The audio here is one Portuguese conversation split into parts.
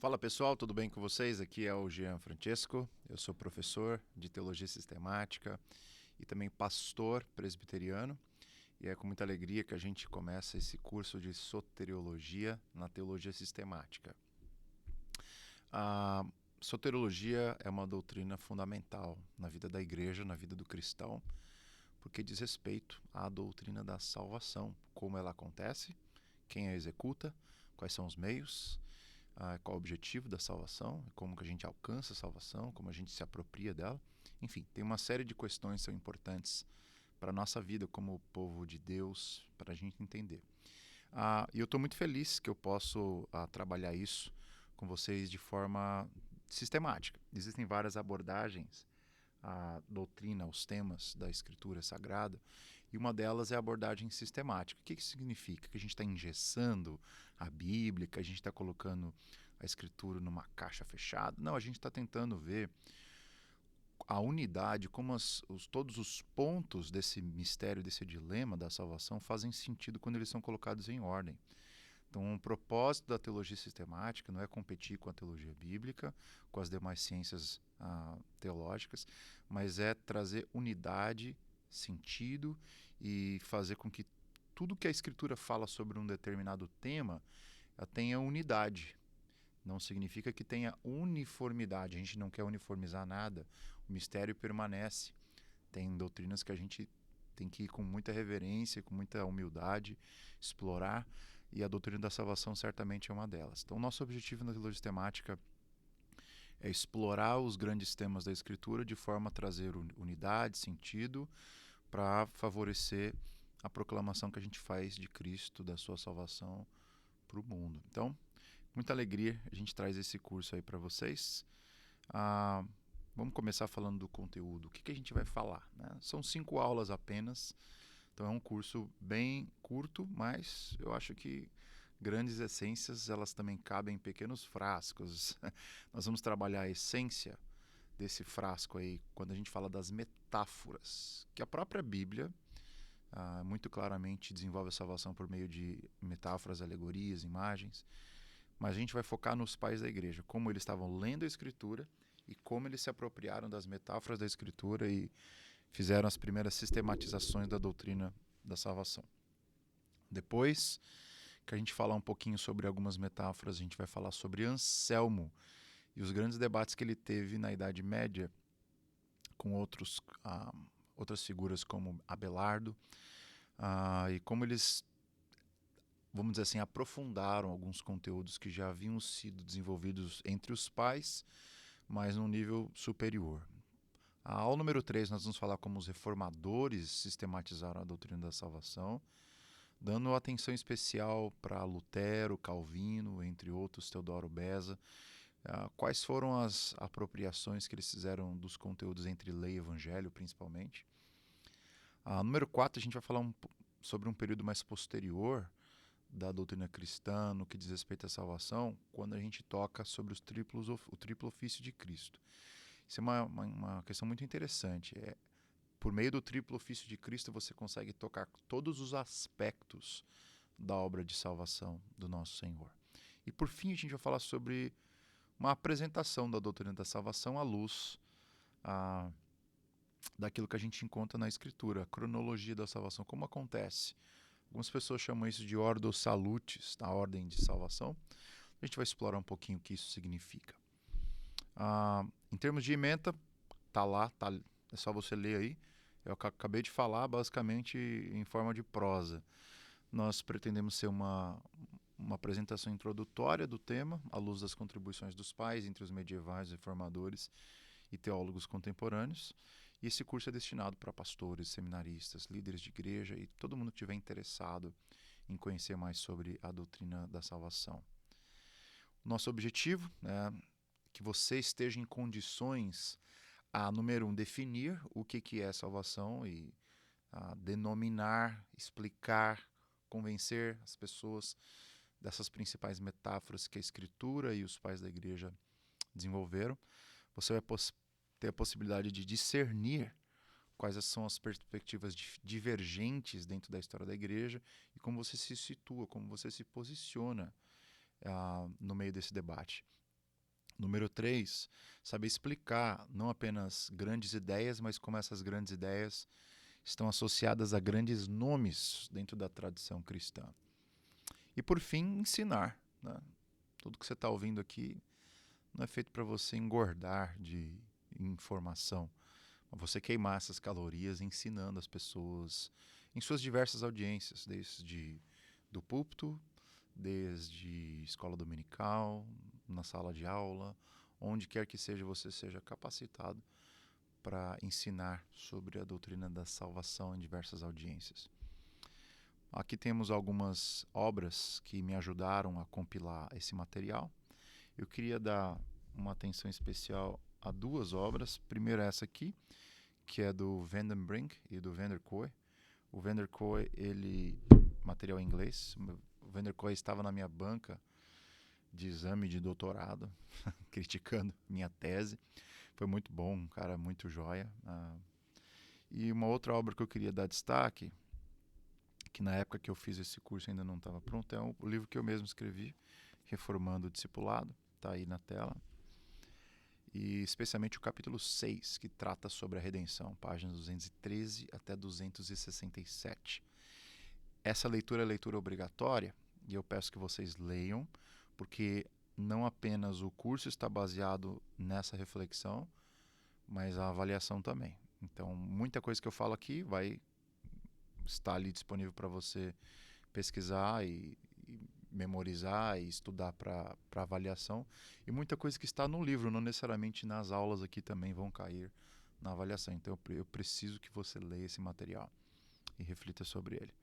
Fala pessoal, tudo bem com vocês? Aqui é o Jean Francesco, eu sou professor de Teologia Sistemática e também pastor presbiteriano, e é com muita alegria que a gente começa esse curso de soteriologia na Teologia Sistemática. A soteriologia é uma doutrina fundamental na vida da igreja, na vida do cristão, porque diz respeito à doutrina da salvação, como ela acontece, quem a executa, quais são os meios, qual o objetivo da salvação, como que a gente alcança a salvação, como a gente se apropria dela. Enfim, tem uma série de questões que são importantes para a nossa vida como povo de Deus, para a gente entender. E eu estou muito feliz que eu posso trabalhar isso com vocês de forma sistemática. Existem várias abordagens à doutrina, aos temas da Escritura Sagrada, e uma delas é a abordagem sistemática. O que isso significa? Que a gente está engessando a Bíblia, que a gente está colocando a Escritura numa caixa fechada? Não, a gente está tentando ver a unidade, como todos os pontos desse mistério, desse dilema da salvação fazem sentido quando eles são colocados em ordem. Então, o propósito da teologia sistemática não é competir com a teologia bíblica, com as demais ciências teológicas, mas é trazer unidade, sentido e fazer com que tudo que a Escritura fala sobre um determinado tema tenha unidade. Não significa que tenha uniformidade. A gente não quer uniformizar nada. O mistério permanece. Tem doutrinas que a gente tem que ir com muita reverência, com muita humildade, explorar, e a doutrina da salvação certamente é uma delas. Então, nosso objetivo na teologia sistemática é explorar os grandes temas da Escritura de forma a trazer unidade, sentido, para favorecer a proclamação que a gente faz de Cristo, da sua salvação para o mundo. Então, muita alegria, a gente traz esse curso aí para vocês. Vamos começar falando do conteúdo. O que a gente vai falar, né? São 5 aulas apenas, então é um curso bem curto, mas eu acho que grandes essências elas também cabem em pequenos frascos. Nós vamos trabalhar a essência desse frasco aí quando a gente fala das metáforas, que a própria Bíblia muito claramente desenvolve a salvação por meio de metáforas, alegorias, imagens. Mas a gente vai focar nos pais da igreja, como eles estavam lendo a Escritura e como eles se apropriaram das metáforas da Escritura e fizeram as primeiras sistematizações da doutrina da salvação. Depois que a gente falar um pouquinho sobre algumas metáforas, a gente vai falar sobre Anselmo e os grandes debates que ele teve na Idade Média com outras figuras como Abelardo, e como eles, vamos dizer assim, aprofundaram alguns conteúdos que já haviam sido desenvolvidos entre os pais, mas num nível superior. A aula número 3 nós vamos falar como os reformadores sistematizaram a doutrina da salvação, dando atenção especial para Lutero, Calvino, entre outros, Teodoro Beza. Quais foram as apropriações que eles fizeram dos conteúdos entre lei e evangelho, principalmente. Número 4 a gente vai falar sobre um período mais posterior da doutrina cristã no que diz respeito à salvação, quando a gente toca sobre o triplo ofício de Cristo. Isso é uma questão muito interessante. Por meio do triplo ofício de Cristo você consegue tocar todos os aspectos da obra de salvação do nosso Senhor. E por fim a gente vai falar sobre uma apresentação da doutrina da salvação à luz daquilo que a gente encontra na Escritura, a cronologia da salvação, como acontece. Algumas pessoas chamam isso de Ordo Salutis, a ordem de salvação. A gente vai explorar um pouquinho o que isso significa. Em termos de ementa, tá lá, é só você ler aí. Eu acabei de falar basicamente em forma de prosa. Nós pretendemos ser uma apresentação introdutória do tema, à luz das contribuições dos pais entre os medievais, reformadores e teólogos contemporâneos. E esse curso é destinado para pastores, seminaristas, líderes de igreja e todo mundo que estiver interessado em conhecer mais sobre a doutrina da salvação. Nosso objetivo é que você esteja em condições número 1, definir o que é salvação e denominar, explicar, convencer as pessoas dessas principais metáforas que a Escritura e os pais da igreja desenvolveram. Você vai ter a possibilidade de discernir quais são as perspectivas divergentes dentro da história da igreja e como você se situa, como você se posiciona no meio desse debate. Número 3, saber explicar não apenas grandes ideias, mas como essas grandes ideias estão associadas a grandes nomes dentro da tradição cristã. E por fim, ensinar, né? Tudo que você está ouvindo aqui não é feito para você engordar de informação, mas você queimar essas calorias ensinando as pessoas em suas diversas audiências, desde do púlpito, desde escola dominical, na sala de aula, onde quer que seja você seja capacitado para ensinar sobre a doutrina da salvação em diversas audiências. Aqui temos algumas obras que me ajudaram a compilar esse material. Eu queria dar uma atenção especial a duas obras. Primeiro essa aqui, que é do Vandenbrink e do Vanderkooi. O Vanderkooi, ele, material em inglês, o Vanderkooi estava na minha banca de exame de doutorado, criticando minha tese. Foi muito bom, um cara muito joia. E uma outra obra que eu queria dar destaque, que na época que eu fiz esse curso ainda não estava pronto, é o livro que eu mesmo escrevi, Reformando o Discipulado, está aí na tela. E especialmente o capítulo 6, que trata sobre a redenção, páginas 213 até 267. Essa leitura é leitura obrigatória, e eu peço que vocês leiam, porque não apenas o curso está baseado nessa reflexão, mas a avaliação também. Então, muita coisa que eu falo aqui vai estar ali disponível para você pesquisar e memorizar e estudar para avaliação. E muita coisa que está no livro, não necessariamente nas aulas aqui também vão cair na avaliação. Então, eu preciso que você leia esse material e reflita sobre ele.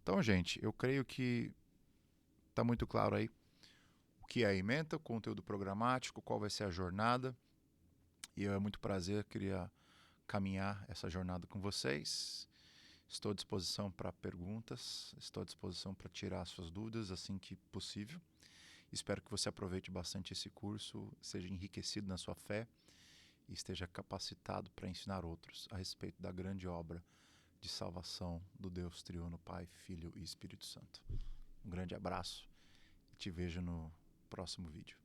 Então, gente, eu creio que está muito claro aí o que é a ementa, o conteúdo programático, qual vai ser a jornada. E é muito prazer, queria caminhar essa jornada com vocês. Estou à disposição para perguntas, estou à disposição para tirar suas dúvidas assim que possível. Espero que você aproveite bastante esse curso, seja enriquecido na sua fé e esteja capacitado para ensinar outros a respeito da grande obra de salvação do Deus Triuno, Pai, Filho e Espírito Santo. Um grande abraço e te vejo no próximo vídeo.